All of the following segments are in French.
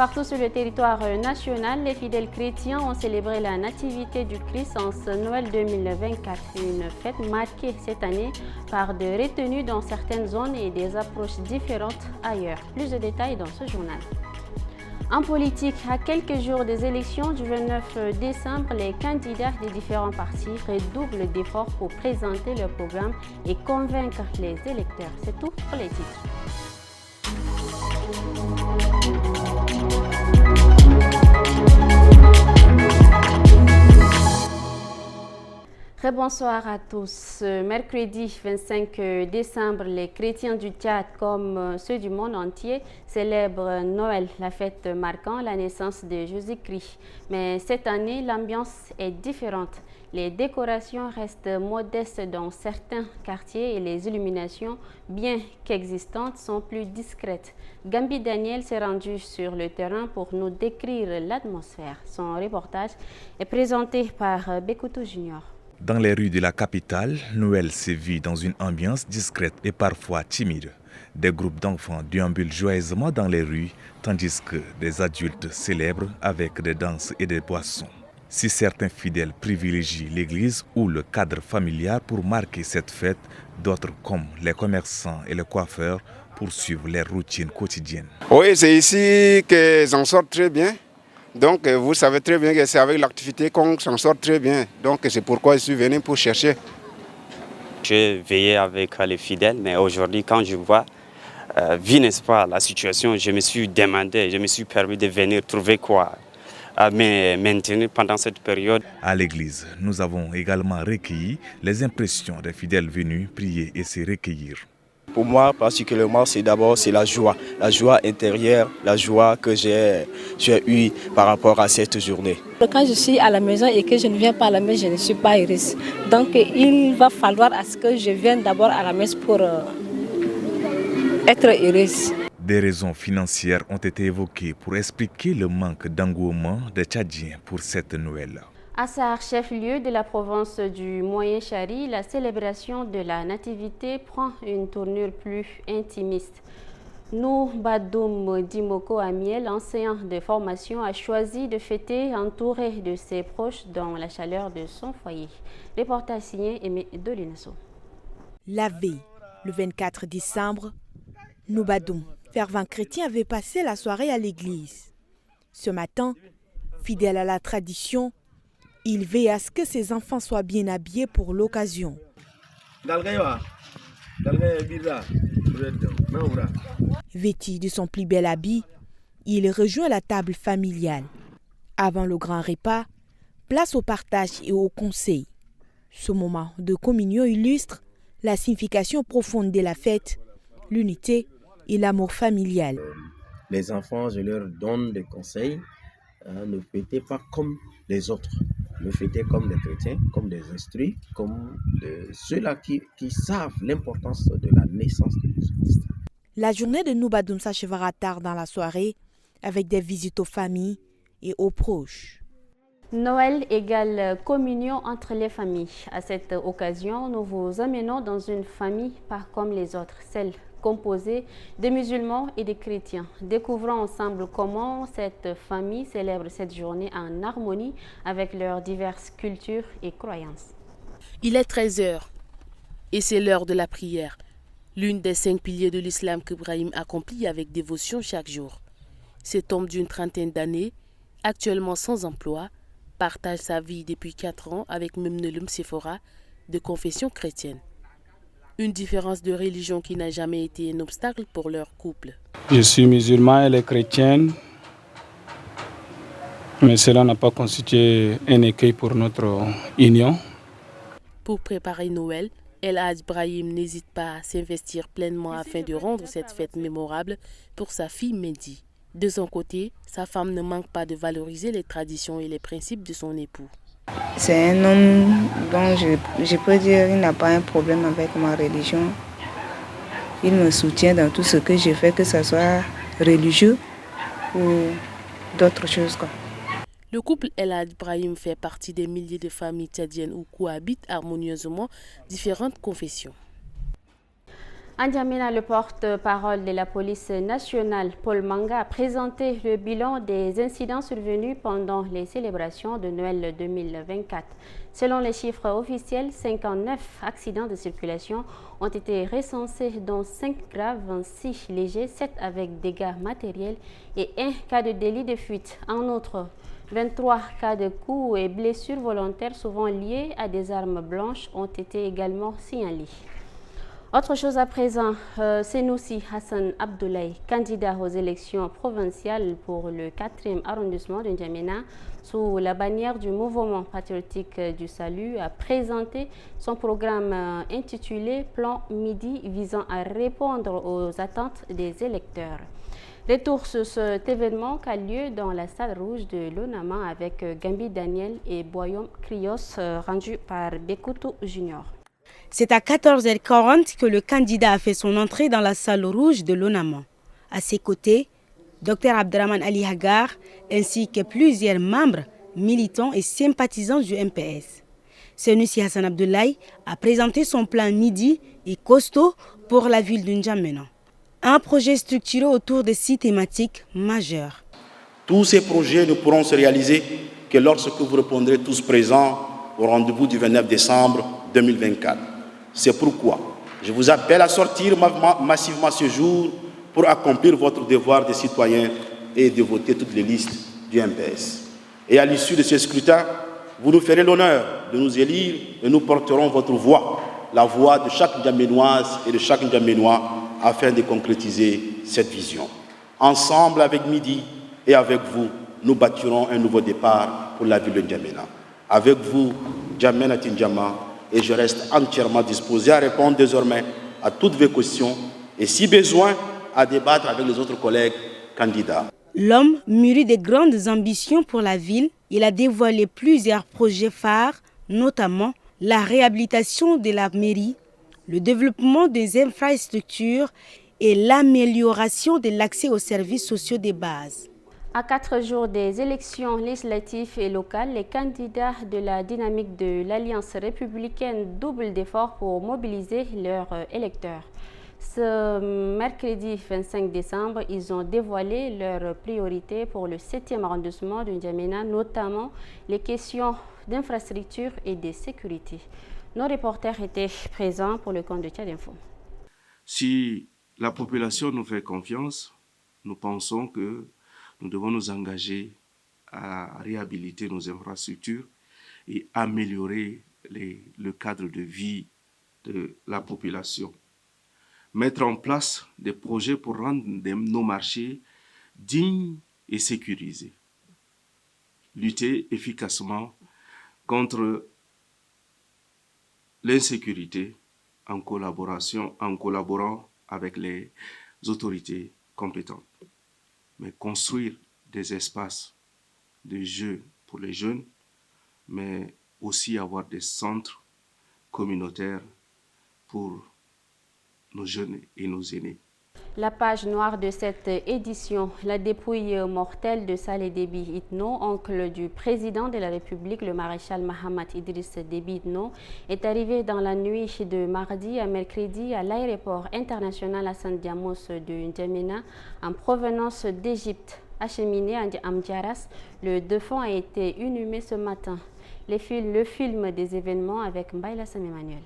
Partout sur le territoire national, les fidèles chrétiens ont célébré la nativité du Christ en ce Noël 2024. Une fête marquée cette année par des retenues dans certaines zones et des approches différentes ailleurs. Plus de détails dans ce journal. En politique, à quelques jours des élections du 29 décembre, les candidats des différents partis redoublent d'efforts pour présenter leur programme et convaincre les électeurs. C'est tout pour les titres. Bonsoir à tous. Mercredi 25 décembre, les chrétiens du Tchad, comme ceux du monde entier, célèbrent Noël, la fête marquant la naissance de Jésus-Christ. Mais cette année, l'ambiance est différente. Les décorations restent modestes dans certains quartiers et les illuminations, bien qu'existantes, sont plus discrètes. Gambi Daniel s'est rendu sur le terrain pour nous décrire l'atmosphère. Son reportage est présenté par Bekoutou Junior. Dans les rues de la capitale, Noël se vit dans une ambiance discrète et parfois timide. Des groupes d'enfants déambulent joyeusement dans les rues, tandis que des adultes célèbrent avec des danses et des boissons. Si certains fidèles privilégient l'église ou le cadre familial pour marquer cette fête, d'autres, comme les commerçants et les coiffeurs, poursuivent leurs routines quotidiennes. Oui, c'est ici que j'en sors très bien. Donc vous savez très bien que c'est avec l'activité qu'on s'en sort très bien. Donc c'est pourquoi je suis venu pour chercher. J'ai veillé avec les fidèles, mais aujourd'hui quand je vois, vu n'est-ce pas, la situation, je me suis demandé, je me suis permis de venir trouver quoi à me maintenir pendant cette période. À l'église, nous avons également recueilli les impressions des fidèles venus prier et se recueillir. Pour moi, particulièrement, c'est la joie intérieure, la joie que j'ai eue par rapport à cette journée. Quand je suis à la maison et que je ne viens pas à la messe, je ne suis pas heureuse. Donc il va falloir à ce que je vienne d'abord à la messe pour être heureuse. Des raisons financières ont été évoquées pour expliquer le manque d'engouement des Tchadiens pour cette Noël. À Sarre, chef-lieu de la province du Moyen-Chari, la célébration de la nativité prend une tournure plus intimiste. Noubadoum Dimoko Amiel, enseignant de formation, a choisi de fêter entouré de ses proches dans la chaleur de son foyer. Reportage signé Aimé Dolinasso. La veille, le 24 décembre, Noubadoum, fervent chrétien, avait passé la soirée à l'église. Ce matin, fidèle à la tradition, il veille à ce que ses enfants soient bien habillés pour l'occasion. Vêtu de son plus bel habit, il rejoint la table familiale. Avant le grand repas, place au partage et au conseil. Ce moment de communion illustre la signification profonde de la fête, l'unité et l'amour familial. Les enfants, je leur donne des conseils. Ne fêtez pas comme les autres. Ne fêtez comme des chrétiens, comme des instruits, comme ceux-là qui savent l'importance de la naissance de Jésus-Christ. La journée de Noubadoum s'achèvera tard dans la soirée avec des visites aux familles et aux proches. Noël égale communion entre les familles. À cette occasion, nous vous emmenons dans une famille pas comme les autres, celle composée de musulmans et de chrétiens. Découvrons ensemble comment cette famille célèbre cette journée en harmonie avec leurs diverses cultures et croyances. Il est 13h et c'est l'heure de la prière, l'une des 5 piliers de l'islam qu'Ibrahim accomplit avec dévotion chaque jour. Cet homme d'une trentaine d'années, actuellement sans emploi, partage sa vie depuis 4 ans avec Memnelum Sephora, de confession chrétienne. Une différence de religion qui n'a jamais été un obstacle pour leur couple. Je suis musulman, elle est chrétienne, mais cela n'a pas constitué un écueil pour notre union. Pour préparer Noël, El Hadj Brahim n'hésite pas à s'investir pleinement afin de rendre cette fête mémorable pour sa fille Mehdi. De son côté, sa femme ne manque pas de valoriser les traditions et les principes de son époux. C'est un homme dont je peux dire qu'il n'a pas un problème avec ma religion. Il me soutient dans tout ce que je fais, que ce soit religieux ou d'autres choses. Le couple El Hadj Brahim fait partie des milliers de familles tchadiennes où cohabitent harmonieusement différentes confessions. En N'Djamena, le porte-parole de la police nationale, Paul Manga, a présenté le bilan des incidents survenus pendant les célébrations de Noël 2024. Selon les chiffres officiels, 59 accidents de circulation ont été recensés, dont 5 graves, 6 légers, 7 avec dégâts matériels et 1 cas de délit de fuite. En outre, 23 cas de coups et blessures volontaires souvent liés à des armes blanches ont été également signalés. Autre chose à présent, Senoussi Hassan Abdoulaye, candidat aux élections provinciales pour le 4e arrondissement de N'Djamena, sous la bannière du mouvement patriotique du salut, a présenté son programme intitulé Plan Midi visant à répondre aux attentes des électeurs. Retour sur cet événement qui a lieu dans la salle rouge de l'ONAMA avec Gambi Daniel et Boyom Krios, rendu par Bekoutou Junior. C'est à 14h40 que le candidat a fait son entrée dans la salle rouge de l'ONAMA. À ses côtés, Dr Abdraman Ali Hagar ainsi que plusieurs membres, militants et sympathisants du MPS. Senoussi Hassan Abdoulaye a présenté son plan Midi et costaud pour la ville de N'Djamena. Un projet structuré autour de 6 thématiques majeures. Tous ces projets ne pourront se réaliser que lorsque vous répondrez tous présents au rendez-vous du 29 décembre 2024. C'est pourquoi je vous appelle à sortir massivement ce jour pour accomplir votre devoir de citoyen et de voter toutes les listes du MPS. Et à l'issue de ce scrutin, vous nous ferez l'honneur de nous élire et nous porterons votre voix, la voix de chaque N'Djaménoise et de chaque N'Djaménois, afin de concrétiser cette vision. Ensemble avec Midi et avec vous, nous bâtirons un nouveau départ pour la ville de N'Djamena. Avec vous, N'Djamena Tindjama, et je reste entièrement disposé à répondre désormais à toutes vos questions et, si besoin, à débattre avec les autres collègues candidats. L'homme mûri de grandes ambitions pour la ville, il a dévoilé plusieurs projets phares, notamment la réhabilitation de la mairie, le développement des infrastructures et l'amélioration de l'accès aux services sociaux de base. À 4 jours des élections législatives et locales, les candidats de la dynamique de l'Alliance républicaine doublent d'efforts pour mobiliser leurs électeurs. Ce mercredi 25 décembre, ils ont dévoilé leurs priorités pour le 7e arrondissement de N'Djamena, notamment les questions d'infrastructure et de sécurité. Nos reporters étaient présents pour le compte de Tchad Info. Si la population nous fait confiance, nous pensons que nous devons nous engager à réhabiliter nos infrastructures et améliorer le cadre de vie de la population. Mettre en place des projets pour rendre nos marchés dignes et sécurisés. Lutter efficacement contre l'insécurité en collaborant avec les autorités compétentes. Mais construire des espaces de jeux pour les jeunes, mais aussi avoir des centres communautaires pour nos jeunes et nos aînés. La page noire de cette édition, la dépouille mortelle de Saleh Déby Itno, oncle du président de la République, le maréchal Mahamat Idriss Déby Itno, est arrivée dans la nuit de mardi à mercredi à l'aéroport international Hassan Diamos de N'Djamena en provenance d'Égypte. Acheminé à Amdjaras, le défunt a été inhumé ce matin. Le film des événements avec Mbaïla Sam Emmanuel.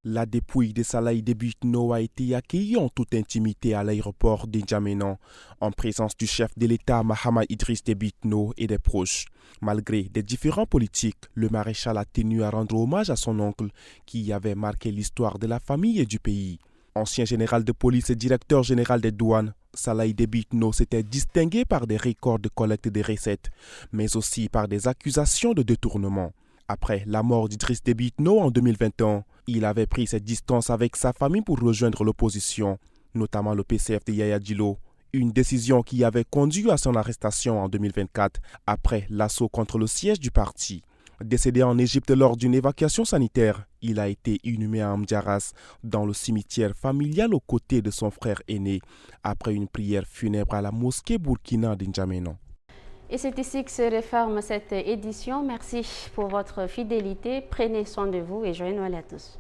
La dépouille de Saleh Déby Itno a été accueillie en toute intimité à l'aéroport de N'Djamena, en présence du chef de l'État Mahamat Idriss Déby Itno et des proches. Malgré des différends politiques, le maréchal a tenu à rendre hommage à son oncle qui avait marqué l'histoire de la famille et du pays. Ancien général de police et directeur général des douanes, Saleh Déby Itno s'était distingué par des records de collecte des recettes, mais aussi par des accusations de détournement. Après la mort d'Idriss Déby Itno en 2021, il avait pris ses distances avec sa famille pour rejoindre l'opposition, notamment le PCF de Yaya Djilo, une décision qui avait conduit à son arrestation en 2024 après l'assaut contre le siège du parti. Décédé en Égypte lors d'une évacuation sanitaire, il a été inhumé à Amdjaras dans le cimetière familial aux côtés de son frère aîné, après une prière funèbre à la mosquée Burkina de N'Djamena. Et c'est ici que se referme cette édition. Merci pour votre fidélité. Prenez soin de vous et joyeux Noël à tous.